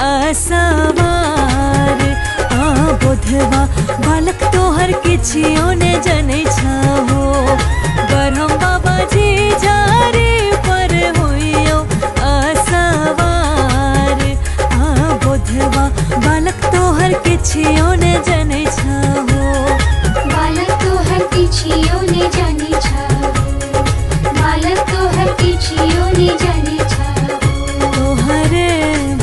आसवार बोधवा बालक तोहर किछियो ने जनै छहो बरहम बाबा जी जारे पर होइयो आसवार बोधवा बालक तोहर किछियो ने जनै छहो बालक तोहर किछियो ने जानै छहो बालक तोहर किछियो ने जानै छहो तोहरे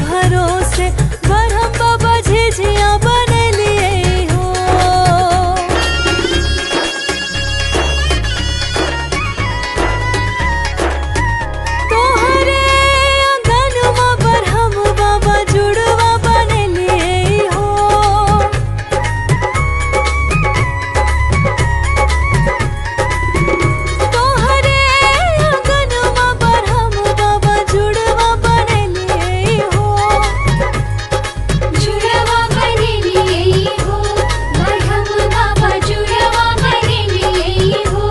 भरोसे बरहम बाबा झिझिया बनलिए हो तोहरे आंगनमा बरहम बाबा जुड़वा बनलिए हो तोहरे आंगनमा बरहम बाबा जुड़वा बनलिए हो जुड़वा बनलिए हो बरहम बाबा जुड़वा बनलिए हो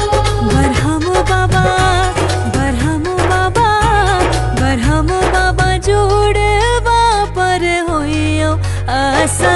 बरहम बाबा जुड़वा पर होइयो आसा